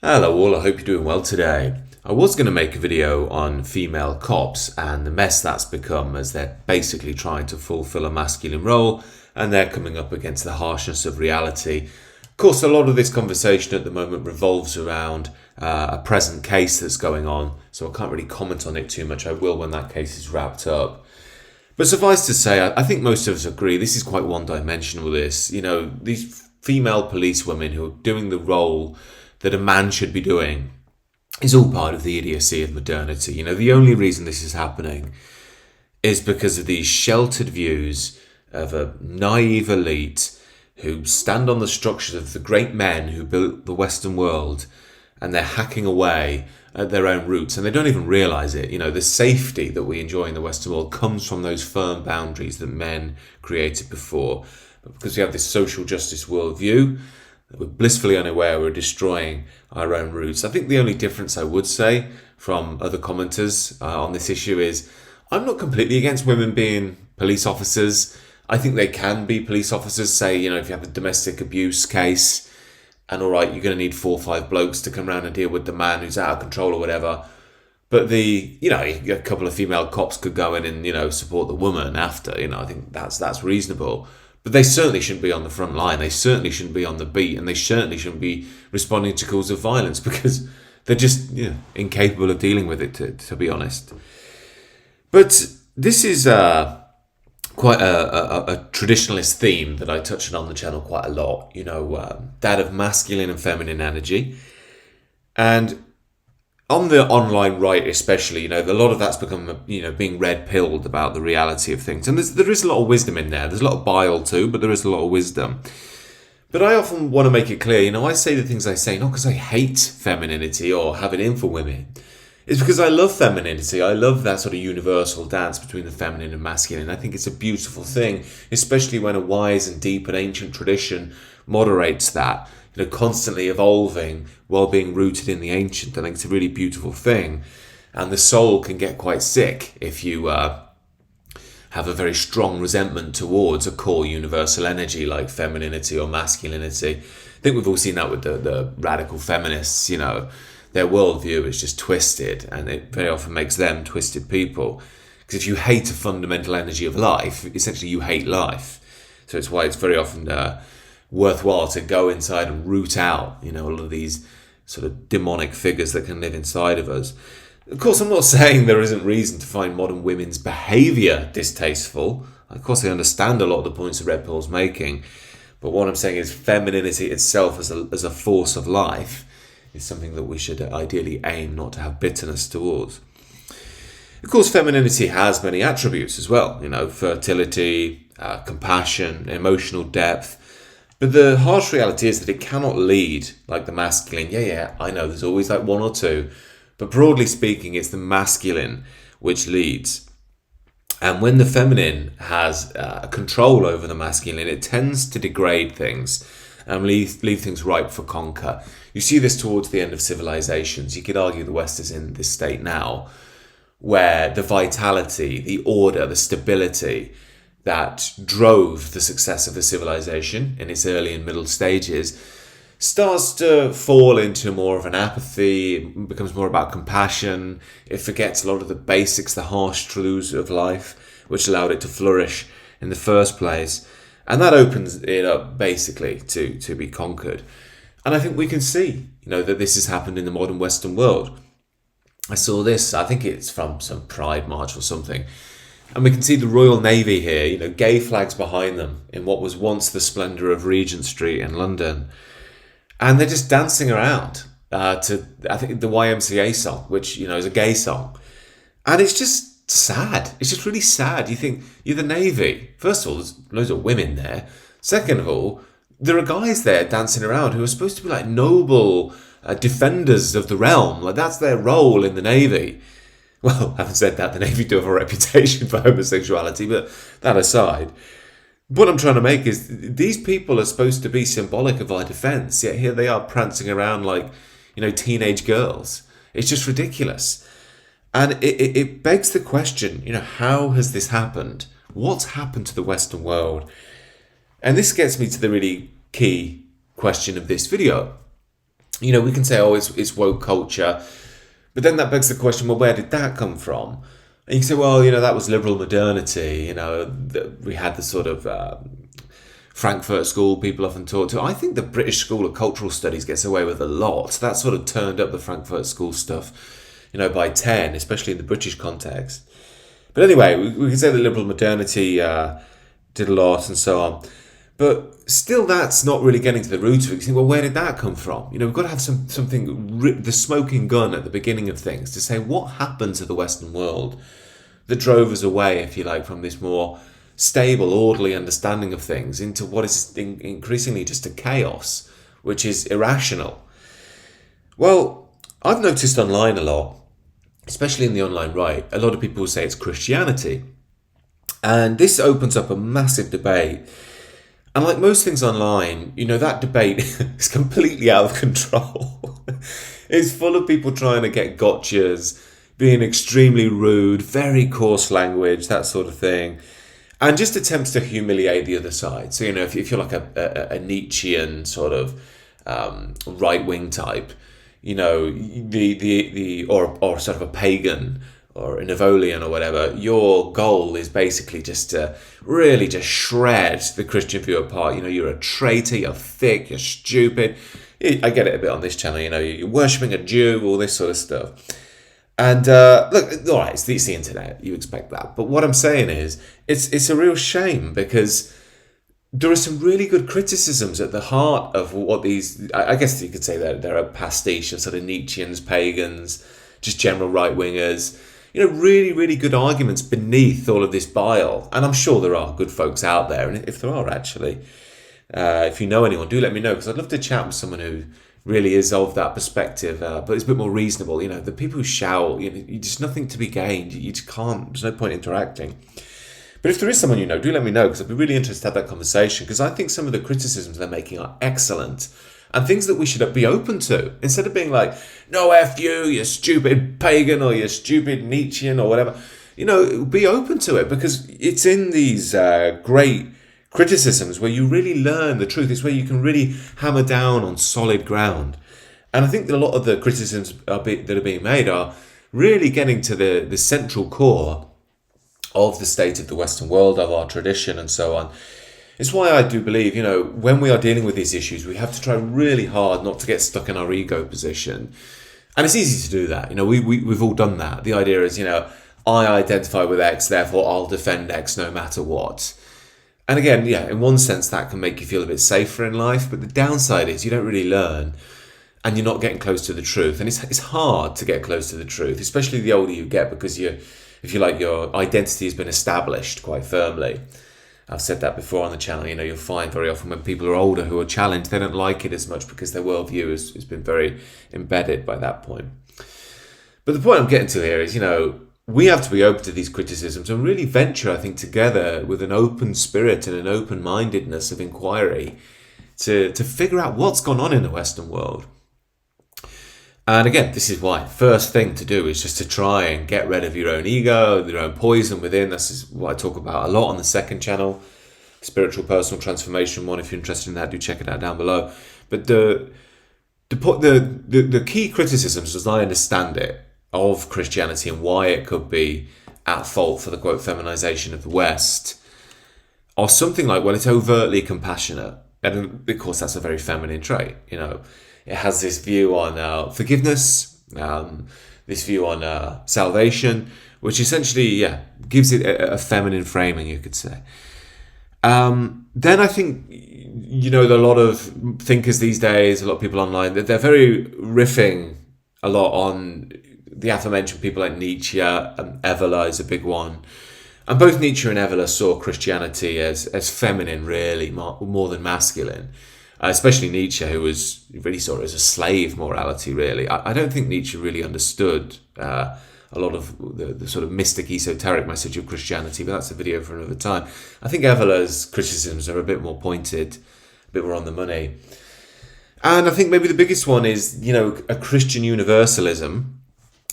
Hello all, I hope you're doing well today. I was going to make a video on female cops and the mess that's become as they're basically trying to fulfill a masculine role and they're coming up against the harshness of reality. Of course, a lot of this conversation at the moment revolves around a present case that's going on, so I can't really comment on it too much. I will when that case is wrapped up. But suffice to say, I think most of us agree this is quite one-dimensional, this. You know, these female policewomen who are doing the role that a man should be doing is all part of the idiocy of modernity. You know, the only reason this is happening is because of these sheltered views of a naive elite who stand on the structures of the great men who built the Western world, and they're hacking away at their own roots, and they don't even realize it. You know, the safety that we enjoy in the Western world comes from those firm boundaries that men created before. But because we have this social justice worldview, we're blissfully unaware we're destroying our own roots. I think the only difference I would say from other commenters on this issue is I'm not completely against women being police officers. I think they can be police officers. Say, you know, if you have a domestic abuse case and all right, you're going to need 4 or 5 blokes to come around and deal with the man who's out of control or whatever. But a couple of female cops could go in and, support the woman after, I think that's reasonable. But they certainly shouldn't be on the front line. They certainly shouldn't be on the beat, and they certainly shouldn't be responding to calls of violence because they're just incapable of dealing with it, to be honest. But this is quite a traditionalist theme that I touch on the channel quite a lot, that of masculine and feminine energy. And on the online right especially, a lot of that's become, being red-pilled about the reality of things. And there is a lot of wisdom in there. There's a lot of bile too, but there is a lot of wisdom. But I often want to make it clear, I say the things I say, not because I hate femininity or have it in for women. It's because I love femininity. I love that sort of universal dance between the feminine and masculine. I think it's a beautiful thing, especially when a wise and deep and ancient tradition moderates that. Constantly evolving while being rooted in the ancient. I think it's a really beautiful thing. And the soul can get quite sick if you have a very strong resentment towards a core universal energy like femininity or masculinity. I think we've all seen that with the radical feminists, their worldview is just twisted, and it very often makes them twisted people. Because if you hate a fundamental energy of life, essentially you hate life. So it's why it's very often worthwhile to go inside and root out, all of these sort of demonic figures that can live inside of us. Of course, I'm not saying there isn't reason to find modern women's behaviour distasteful. Of course, I understand a lot of the points that Red Pill's making, but what I'm saying is femininity itself as a force of life is something that we should ideally aim not to have bitterness towards. Of course, femininity has many attributes as well, fertility, compassion, emotional depth. But the harsh reality is that it cannot lead like the masculine. Yeah, I know there's always like one or two. But broadly speaking, it's the masculine which leads. And when the feminine has control over the masculine, it tends to degrade things and leave things ripe for conquer. You see this towards the end of civilizations. You could argue the West is in this state now, where the vitality, the order, the stability that drove the success of the civilization in its early and middle stages starts to fall into more of an apathy. It becomes more about compassion. It forgets a lot of the basics, the harsh truths of life, which allowed it to flourish in the first place. And that opens it up basically to be conquered. And I think we can see, that this has happened in the modern Western world. I saw this, I think it's from some Pride March or something. And we can see the Royal Navy here, gay flags behind them in what was once the splendour of Regent Street in London. And they're just dancing around to, I think, the YMCA song, which, is a gay song. And it's just sad. It's just really sad. You think, you're the Navy. First of all, there's loads of women there. Second of all, there are guys there dancing around who are supposed to be like noble defenders of the realm. Like that's their role in the Navy. Well, having said that, the Navy do have a reputation for homosexuality, but that aside, what I'm trying to make is these people are supposed to be symbolic of our defence, yet here they are prancing around like, teenage girls. It's just ridiculous. And it begs the question, how has this happened? What's happened to the Western world? And this gets me to the really key question of this video. We can say, oh, it's woke culture, but then that begs the question, well, where did that come from? And you can say, well, that was liberal modernity. We had the sort of Frankfurt School people often talk to. I think the British School of Cultural Studies gets away with a lot. That sort of turned up the Frankfurt School stuff, by 10, especially in the British context. But anyway, we can say that liberal modernity did a lot and so on. But still, that's not really getting to the root of it. You think, well, where did that come from? We've got to have something, the smoking gun at the beginning of things to say what happened to the Western world that drove us away, if you like, from this more stable, orderly understanding of things into what is increasingly just a chaos, which is irrational. Well, I've noticed online a lot, especially in the online right, a lot of people say it's Christianity. And this opens up a massive debate. And like most things online, that debate is completely out of control. It's full of people trying to get gotchas, being extremely rude, very coarse language, that sort of thing. And just attempts to humiliate the other side. So, if you're like a Nietzschean sort of right-wing type, or sort of a pagan or a Nivolian or whatever, your goal is basically just to really just shred the Christian view apart. You're a traitor, you're thick, you're stupid. I get it a bit on this channel, you're worshipping a Jew, all this sort of stuff. And look, all right, it's the internet, you expect that. But what I'm saying is, it's a real shame because there are some really good criticisms at the heart of what these, I guess you could say that they're a pastiche of sort of Nietzscheans, pagans, just general right-wingers. Really, really good arguments beneath all of this bile. And I'm sure there are good folks out there. And if there are, actually, if you know anyone, do let me know, because I'd love to chat with someone who really is of that perspective, but it's a bit more reasonable. The people who shout, there's nothing to be gained. You just can't, there's no point interacting. But if there is someone do let me know, because I'd be really interested to have that conversation, because I think some of the criticisms they're making are excellent and things that we should be open to, instead of being like, no, F you stupid pagan, or you stupid Nietzschean, or whatever. Be open to it, because it's in these great criticisms where you really learn the truth. It's where you can really hammer down on solid ground. And I think that a lot of the criticisms that are being made are really getting to the central core of the state of the Western world, of our tradition, and so on. It's why I do believe, when we are dealing with these issues, we have to try really hard not to get stuck in our ego position. And it's easy to do that. We've all done that. The idea is, I identify with X, therefore I'll defend X no matter what. And again, in one sense, that can make you feel a bit safer in life. But the downside is you don't really learn, and you're not getting close to the truth. And it's hard to get close to the truth, especially the older you get, because if you like, your identity has been established quite firmly. I've said that before on the channel. You'll find very often when people are older who are challenged, they don't like it as much because their worldview has been very embedded by that point. But the point I'm getting to here is, we have to be open to these criticisms and really venture, I think, together with an open spirit and an open-mindedness of inquiry to figure out what's gone on in the Western world. And again, this is why first thing to do is just to try and get rid of your own ego, your own poison within. This is what I talk about a lot on the second channel, Spiritual Personal Transformation one. If you're interested in that, do check it out down below. But the key criticisms, as I understand it, of Christianity and why it could be at fault for the quote feminization of the West are something like, well, it's overtly compassionate. And of course, that's a very feminine trait, It has this view on forgiveness, this view on salvation, which essentially, gives it a feminine framing, you could say. Then I think, a lot of thinkers these days, a lot of people online, they're very riffing a lot on the aforementioned people like Nietzsche. Evola is a big one. And both Nietzsche and Evola saw Christianity as feminine, really, more than masculine. Especially Nietzsche, who really saw it as a slave morality, really. I don't think Nietzsche really understood a lot of the sort of mystic, esoteric message of Christianity, but that's a video for another time. I think Evola's criticisms are a bit more pointed, a bit more on the money. And I think maybe the biggest one is, a Christian universalism,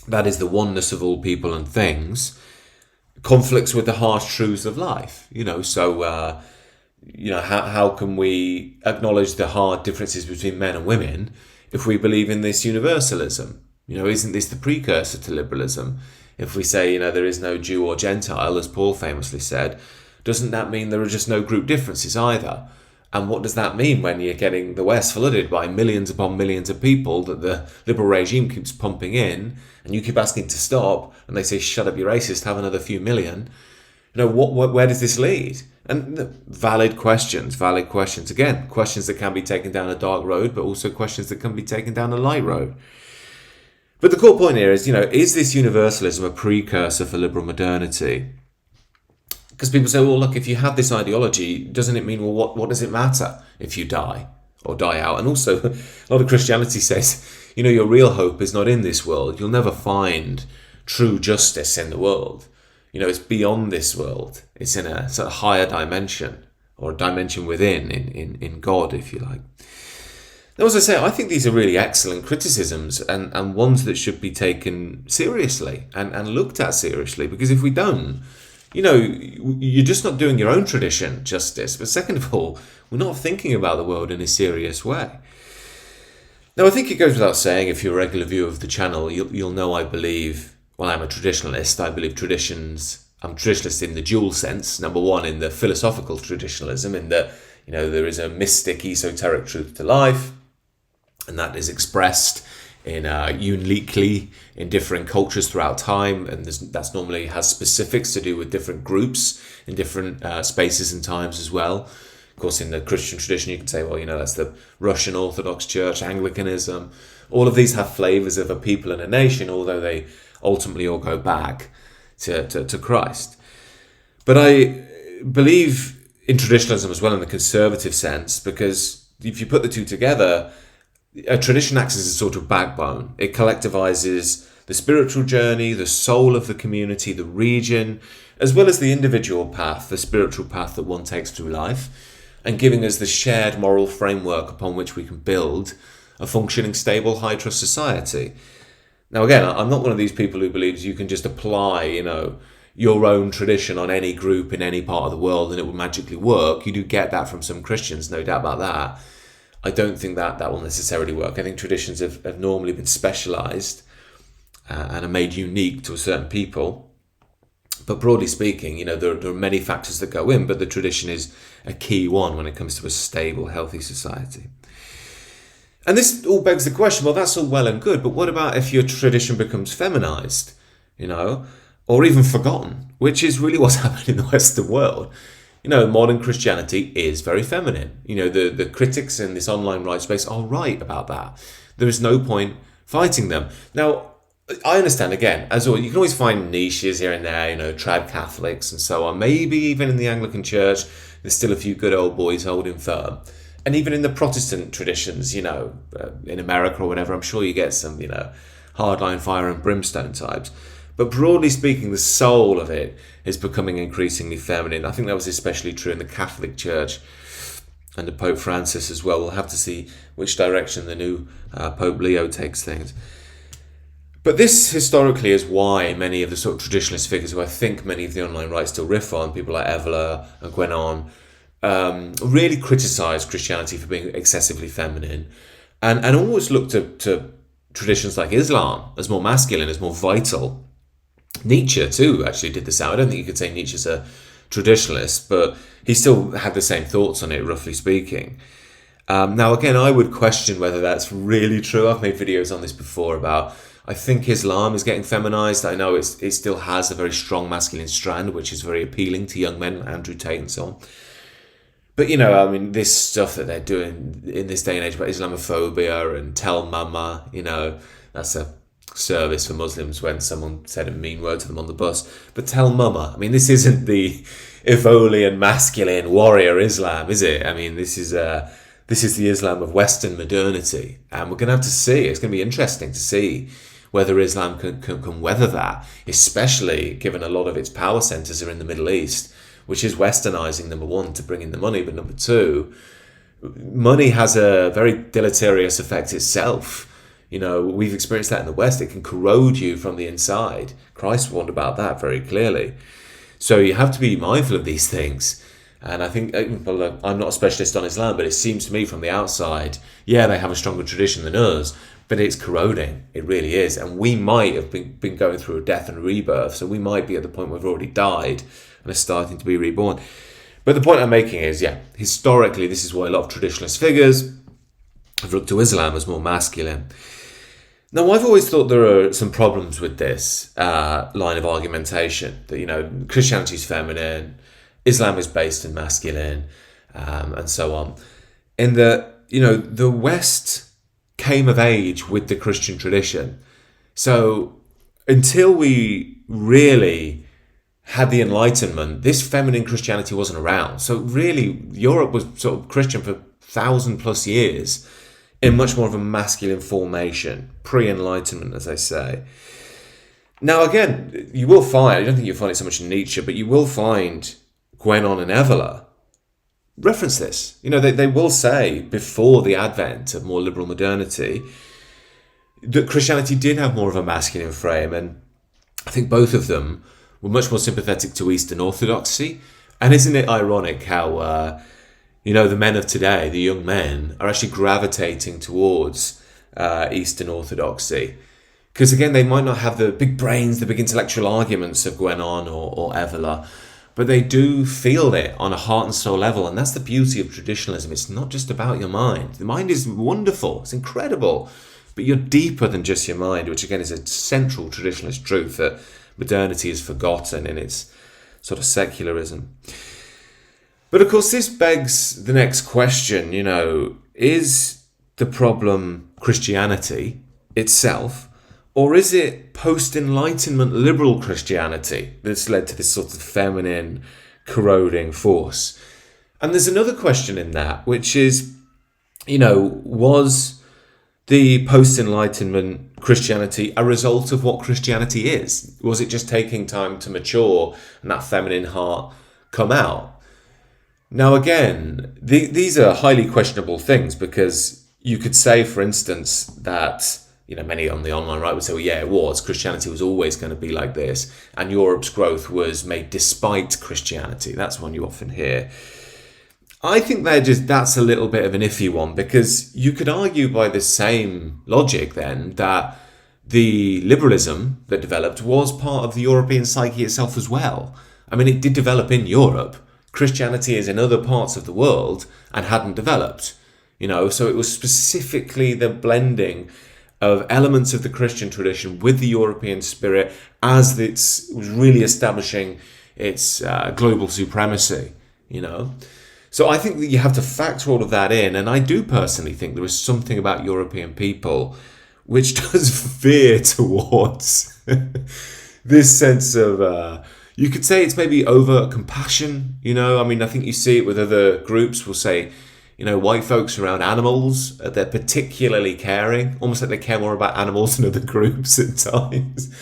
that is the oneness of all people and things, conflicts with the harsh truths of life. How can we acknowledge the hard differences between men and women if we believe in this universalism? Isn't this the precursor to liberalism? If we say, there is no Jew or Gentile, as Paul famously said, doesn't that mean there are just no group differences either? And what does that mean when you're getting the West flooded by millions upon millions of people that the liberal regime keeps pumping in, and you keep asking to stop, and they say, shut up, you're racist, have another few million? Where does this lead? And valid questions. Again, questions that can be taken down a dark road, but also questions that can be taken down a light road. But the core point here is, is this universalism a precursor for liberal modernity? Because people say, well, look, if you have this ideology, doesn't it mean, well, what does it matter if you die or die out? And also, a lot of Christianity says, your real hope is not in this world. You'll never find true justice in the world. It's beyond this world. It's in a sort of higher dimension, or a dimension within, in God, if you like. Now, as I say, I think these are really excellent criticisms and ones that should be taken seriously and looked at seriously, because if we don't, you're just not doing your own tradition justice. But second of all, we're not thinking about the world in a serious way. Now, I think it goes without saying, if you're a regular viewer of the channel, you'll know I believe, well, I'm a traditionalist. I believe traditions, I'm a traditionalist in the dual sense. Number one, in the philosophical traditionalism, in that, there is a mystic, esoteric truth to life, and that is expressed uniquely in different cultures throughout time, and that's normally has specifics to do with different groups in different spaces and times as well. Of course, in the Christian tradition, you can say, well, that's the Russian Orthodox Church, Anglicanism. All of these have flavors of a people and a nation, although they ultimately all go back to Christ. But I believe in traditionalism as well in the conservative sense, because if you put the two together, a tradition acts as a sort of backbone. It collectivizes the spiritual journey, the soul of the community, the region, as well as the individual path, the spiritual path that one takes through life, and giving us the shared moral framework upon which we can build a functioning, stable, high-trust society. Now, again, I'm not one of these people who believes you can just apply, your own tradition on any group in any part of the world and it will magically work. You do get that from some Christians, no doubt about that. I don't think that will necessarily work. I think traditions have normally been specialised and are made unique to a certain people. But broadly speaking, there are many factors that go in, but the tradition is a key one when it comes to a stable, healthy society. And this all begs the question, well, that's all well and good, but what about if your tradition becomes feminised, or even forgotten, which is really what's happened in the Western world? Modern Christianity is very feminine. The critics in this online right space are right about that. There is no point fighting them. Now, I understand, again, as always, you can always find niches here and there, trad Catholics and so on. Maybe even in the Anglican Church, there's still a few good old boys holding firm. And even in the Protestant traditions, in America or whatever, I'm sure you get some, hardline fire and brimstone types. But broadly speaking, the soul of it is becoming increasingly feminine. I think that was especially true in the Catholic Church under Pope Francis as well. We'll have to see which direction the new Pope Leo takes things. But this historically is why many of the sort of traditionalist figures who I think many of the online right still riff on, people like Evola and Gwenon, really criticise Christianity for being excessively feminine and always look to traditions like Islam as more masculine, as more vital. Nietzsche too actually did this out. I don't think you could say Nietzsche's a traditionalist, but he still had the same thoughts on it, roughly speaking. Now again, I would question whether that's really true. I've made videos on this before about, I think Islam is getting feminized. I know it still has a very strong masculine strand, which is very appealing to young men, Andrew Tate and so on. But this stuff that they're doing in this day and age about Islamophobia and tell mama, that's a service for Muslims when someone said a mean word to them on the bus. But tell mama, this isn't the Evolian masculine warrior Islam, is it? This is the Islam of Western modernity, and we're going to have to see. It's going to be interesting to see whether Islam can weather that, especially given a lot of its power centers are in the Middle East, which is westernizing, number one, to bring in the money, but number two, money has a very deleterious effect itself. We've experienced that in the West. It can corrode you from the inside. Christ warned about that very clearly. So you have to be mindful of these things. And I think, well, look, I'm not a specialist on Islam, but it seems to me from the outside, yeah, they have a stronger tradition than us, but it's corroding. It really is. And we might have been going through a death and rebirth, so we might be at the point where we've already died and are starting to be reborn. But the point I'm making is, yeah, historically, this is why a lot of traditionalist figures have looked to Islam as more masculine. Now, I've always thought there are some problems with this line of argumentation, that, Christianity is feminine, Islam is based in masculine, and so on. In that, the West came of age with the Christian tradition. So until we really had the Enlightenment, this feminine Christianity wasn't around. So really, Europe was sort of Christian for 1,000+ years in much more of a masculine formation, pre-Enlightenment, as they say. Now, again, you will find, I don't think you'll find it so much in Nietzsche, but you will find Gwenon and Evola reference this. They will say, before the advent of more liberal modernity, that Christianity did have more of a masculine frame, and I think both of them were much more sympathetic to Eastern Orthodoxy. And isn't it ironic how, the men of today, the young men, are actually gravitating towards Eastern Orthodoxy? Because again, they might not have the big brains, the big intellectual arguments of Gwenon or Evola, but they do feel it on a heart and soul level. And that's the beauty of traditionalism. It's not just about your mind. The mind is wonderful. It's incredible. But you're deeper than just your mind, which again is a central traditionalist truth that modernity is forgotten in its sort of secularism. But of course, this begs the next question, is the problem Christianity itself, or is it post-Enlightenment liberal Christianity that's led to this sort of feminine, corroding force? And there's another question in that, which is, was the post-Enlightenment Christianity a result of what Christianity is? Was it just taking time to mature and that feminine heart come out? Now, again, these are highly questionable things, because you could say, for instance, that many on the online right would say, well, yeah, it was. Christianity was always going to be like this, and Europe's growth was made despite Christianity. That's one you often hear. I think that's a little bit of an iffy one, because you could argue by the same logic then that the liberalism that developed was part of the European psyche itself as well. I mean, it did develop in Europe. Christianity is in other parts of the world and hadn't developed, so it was specifically the blending of elements of the Christian tradition with the European spirit as it was really establishing its global supremacy, So I think that you have to factor all of that in, and I do personally think there is something about European people which does veer towards this sense of, you could say it's maybe over compassion, I mean, I think you see it with other groups. We'll say, white folks around animals, they're particularly caring, almost like they care more about animals than other groups at times.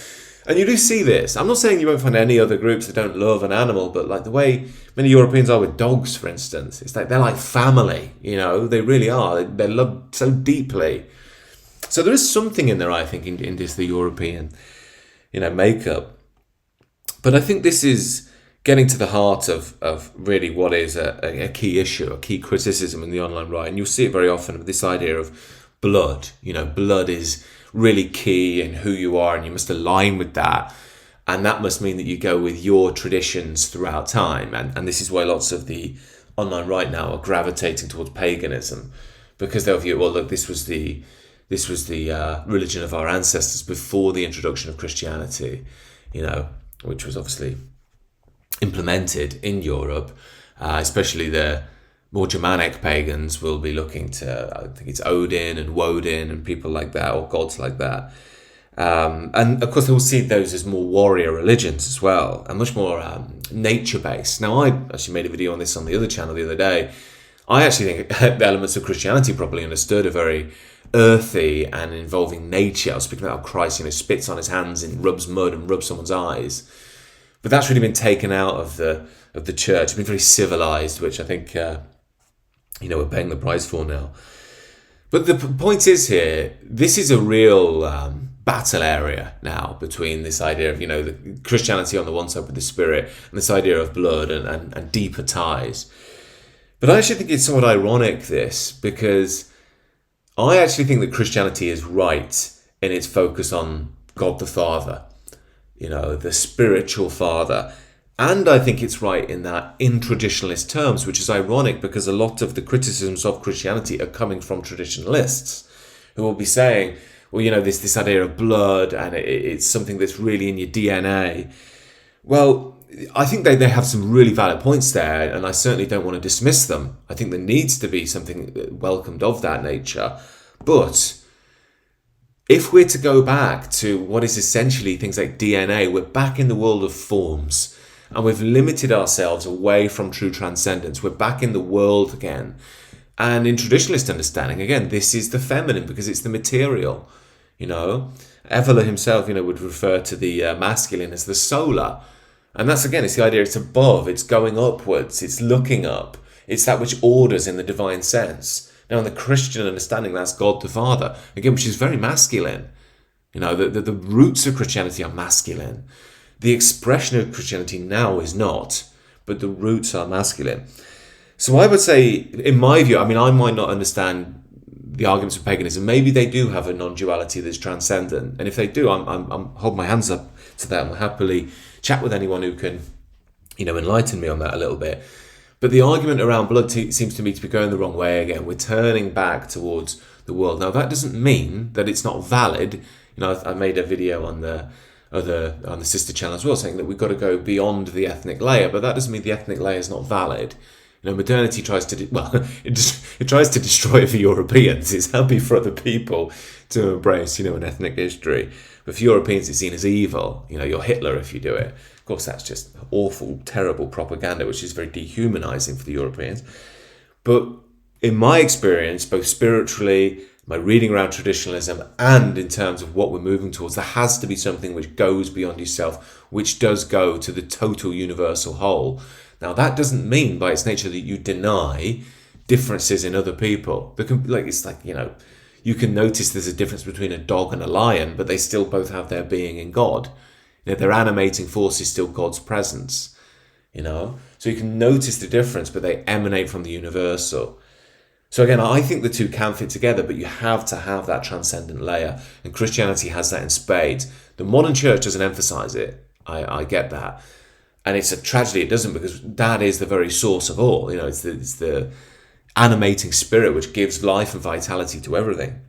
And you do see this. I'm not saying you won't find any other groups that don't love an animal, but like the way many Europeans are with dogs, for instance, it's like they're like family, they really are. They're loved so deeply. So there is something in there, I think, in this, the European, makeup. But I think this is getting to the heart of really what is a key issue, a key criticism in the online right. And you'll see it very often with this idea of blood. Blood is really key in who you are, and you must align with that. And that must mean that you go with your traditions throughout time. And this is why lots of the online right now are gravitating towards paganism, because they'll view, well, look, this was the religion of our ancestors before the introduction of Christianity, which was obviously implemented in Europe, especially the more Germanic pagans will be looking to, I think it's Odin and Woden and people like that, or gods like that. And of course, they will see those as more warrior religions as well, and much more nature-based. Now, I actually made a video on this on the other channel the other day. I actually think the elements of Christianity, properly understood, are very earthy and involving nature. I was speaking about how Christ, spits on his hands and rubs mud and rubs someone's eyes. But that's really been taken out of the church. It's been very civilized, which I think we're paying the price for now. But the point is here, this is a real battle area now between this idea of, the Christianity on the one side with the spirit and this idea of blood and deeper ties. But I actually think it's somewhat ironic, this, because I actually think that Christianity is right in its focus on God the Father, the spiritual Father. And I think it's right in that in traditionalist terms, which is ironic because a lot of the criticisms of Christianity are coming from traditionalists who will be saying, well, this idea of blood and it's something that's really in your DNA. Well, I think they have some really valid points there, and I certainly don't want to dismiss them. I think there needs to be something welcomed of that nature. But if we're to go back to what is essentially things like DNA, we're back in the world of forms, and we've limited ourselves away from true transcendence. We're back in the world again. And in traditionalist understanding, again, this is the feminine because it's the material. Evola himself, would refer to the masculine as the solar. And that's, again, it's the idea it's above, it's going upwards, it's looking up. It's that which orders in the divine sense. Now, in the Christian understanding, that's God the Father, again, which is very masculine. The roots of Christianity are masculine. The expression of Christianity now is not, but the roots are masculine. So I would say, in my view, I might not understand the arguments of paganism. Maybe they do have a non-duality that's transcendent. And if they do, I'm hold my hands up to that. I'll happily chat with anyone who can, enlighten me on that a little bit. But the argument around blood seems to me to be going the wrong way again. We're turning back towards the world. Now, that doesn't mean that it's not valid. I made a video on the sister channel as well, saying that we've got to go beyond the ethnic layer, but that doesn't mean the ethnic layer is not valid. Modernity tries to, it tries to destroy it for Europeans. It's happy for other people to embrace, an ethnic history. But for Europeans, it's seen as evil. You're Hitler if you do it. Of course, that's just awful, terrible propaganda, which is very dehumanizing for the Europeans. But in my experience, both spiritually, my reading around traditionalism, and in terms of what we're moving towards, there has to be something which goes beyond yourself, which does go to the total universal whole. Now, that doesn't mean by its nature that you deny differences in other people. You can notice there's a difference between a dog and a lion, but they still both have their being in God. Their animating force is still God's presence. So you can notice the difference, but they emanate from the universal. So again, I think the two can fit together, but you have to have that transcendent layer. And Christianity has that in spades. The modern church doesn't emphasize it. I get that. And it's a tragedy it doesn't, because that is the very source of all. It's the animating spirit which gives life and vitality to everything.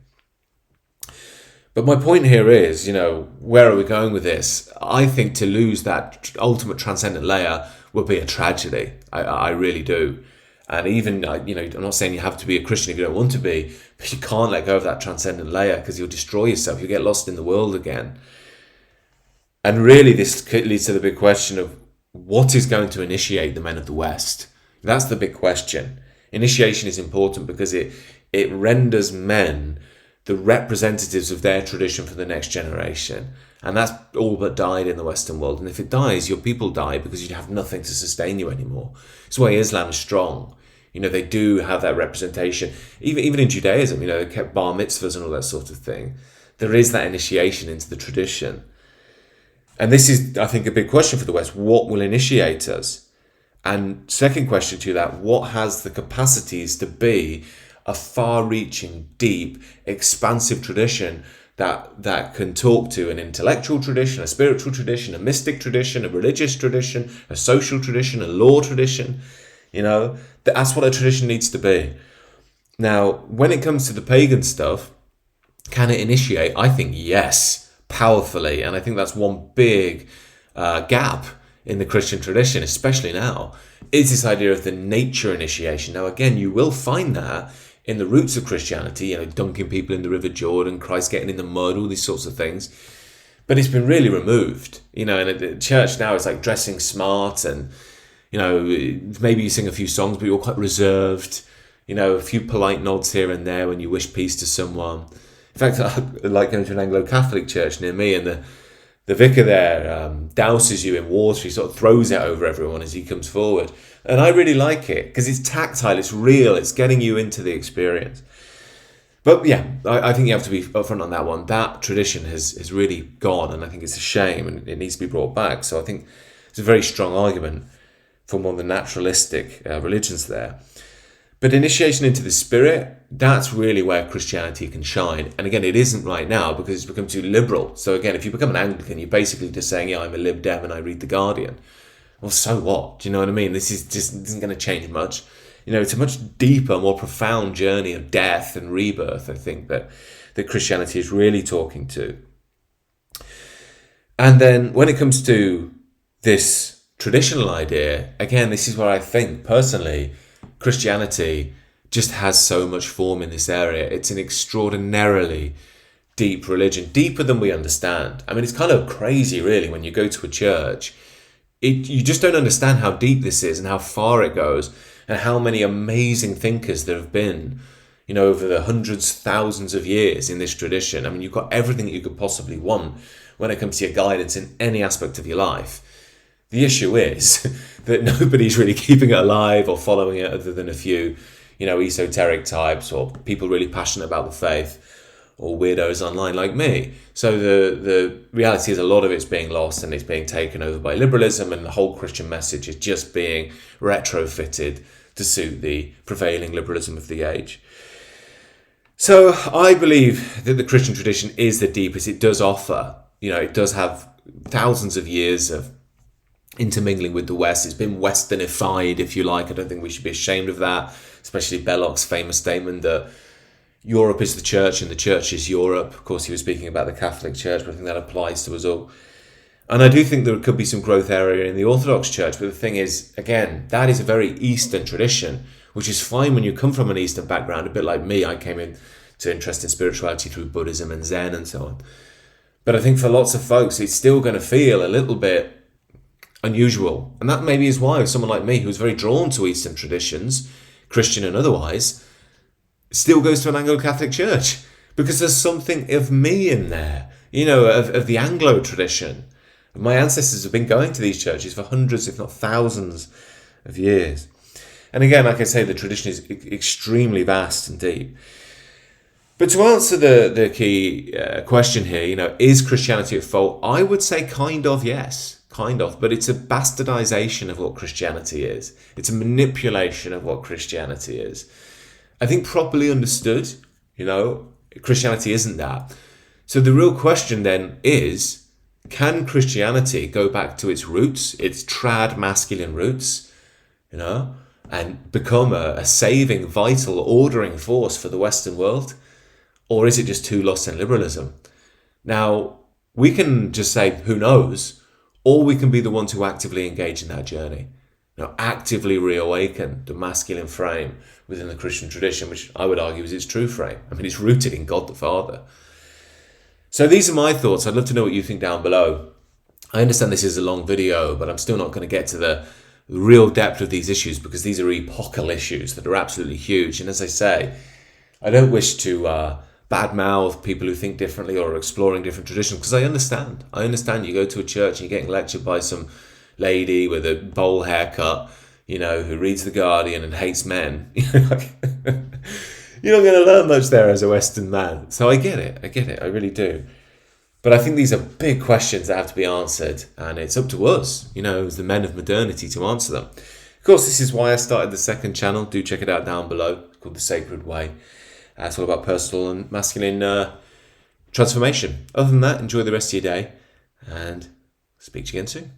But my point here is, where are we going with this? I think to lose that ultimate transcendent layer would be a tragedy. I really do. And even, I'm not saying you have to be a Christian if you don't want to be, but you can't let go of that transcendent layer because you'll destroy yourself. You'll get lost in the world again. And really, this leads to the big question of what is going to initiate the men of the West? That's the big question. Initiation is important because it renders men the representatives of their tradition for the next generation. And that's all but died in the Western world. And if it dies, your people die because you have nothing to sustain you anymore. It's why Islam is strong. They do have that representation. Even in Judaism, they kept bar mitzvahs and all that sort of thing. There is that initiation into the tradition. And this is, I think, a big question for the West. What will initiate us? And second question to that, what has the capacities to be a far-reaching, deep, expansive tradition that can talk to an intellectual tradition, a spiritual tradition, a mystic tradition, a religious tradition, a social tradition, a law tradition? That's what a tradition needs to be. Now, when it comes to the pagan stuff, can it initiate? I think yes, powerfully. And I think that's one big gap in the Christian tradition, especially now, is this idea of the nature initiation. Now, again, you will find that in the roots of Christianity, dunking people in the River Jordan, Christ getting in the mud, all these sorts of things. But it's been really removed. And the church now is like dressing smart and, maybe you sing a few songs, but you're quite reserved. A few polite nods here and there when you wish peace to someone. In fact, I like going to an Anglo-Catholic church near me, and the vicar there douses you in water. He sort of throws it over everyone as he comes forward. And I really like it because it's tactile, it's real, it's getting you into the experience. But yeah, I think you have to be upfront on that one. That tradition has really gone, and I think it's a shame, and it needs to be brought back. So I think it's a very strong argument for one of the naturalistic religions there. But initiation into the spirit, that's really where Christianity can shine. And again, it isn't right now because it's become too liberal. So again, if you become an Anglican, you're basically just saying, yeah, I'm a Lib Dem and I read The Guardian. Well, so what? Do you know what I mean? This isn't going to change much. It's a much deeper, more profound journey of death and rebirth, I think, that Christianity is really talking to. And then when it comes to this traditional idea, again, this is where I think, personally, Christianity just has so much form in this area. It's an extraordinarily deep religion, deeper than we understand. I mean, it's kind of crazy, really, when you go to a church. You just don't understand how deep this is and how far it goes, and how many amazing thinkers there have been, over the hundreds, thousands of years in this tradition. I mean, you've got everything that you could possibly want when it comes to your guidance in any aspect of your life. The issue is that nobody's really keeping it alive or following it other than a few, esoteric types or people really passionate about the faith, or weirdos online like me. So the reality is a lot of it's being lost, and it's being taken over by liberalism, and the whole Christian message is just being retrofitted to suit the prevailing liberalism of the age. So I believe that the Christian tradition is the deepest. It does offer, it does have thousands of years of intermingling with the West. It's been westernified, if you like. I don't think we should be ashamed of that, especially Belloc's famous statement that Europe is the church and the church is Europe. Of course, he was speaking about the Catholic Church, but I think that applies to us all. And I do think there could be some growth area in the Orthodox Church, but the thing is, again, that is a very Eastern tradition, which is fine when you come from an Eastern background, a bit like me. I came into interest in spirituality through Buddhism and Zen and so on. But I think for lots of folks, it's still going to feel a little bit unusual. And that maybe is why someone like me, who's very drawn to Eastern traditions, Christian and otherwise, still goes to an Anglo-Catholic church, because there's something of me in there, of the Anglo tradition. My ancestors have been going to these churches for hundreds, if not thousands of years. And again, like I say, the tradition is extremely vast and deep. But to answer the key question here, is Christianity at fault? I would say kind of, yes, kind of. But it's a bastardization of what Christianity is. It's a manipulation of what Christianity is. I think properly understood, Christianity isn't that. So the real question then is, can Christianity go back to its roots, its trad masculine roots, and become a saving, vital, ordering force for the Western world? Or is it just too lost in liberalism? Now, we can just say, who knows, or we can be the ones who actively engage in that journey. Actively reawaken the masculine frame within the Christian tradition, which I would argue is its true frame. I mean, it's rooted in God the Father. So these are my thoughts. I'd love to know what you think down below. I understand this is a long video, but I'm still not going to get to the real depth of these issues, because these are epochal issues that are absolutely huge. And as I say, I don't wish to badmouth people who think differently or are exploring different traditions, because I understand. You go to a church and you're getting lectured by some lady with a bowl haircut, who reads The Guardian and hates men. You're not going to learn much there as a Western man. So I get it, I really do. But I think these are big questions that have to be answered, and it's up to us, as the men of modernity, to answer them. Of course, this is why I started the second channel. Do check it out down below. It's called The Sacred Way. It's all about personal and masculine transformation. Other than that, enjoy the rest of your day, and speak to you again soon.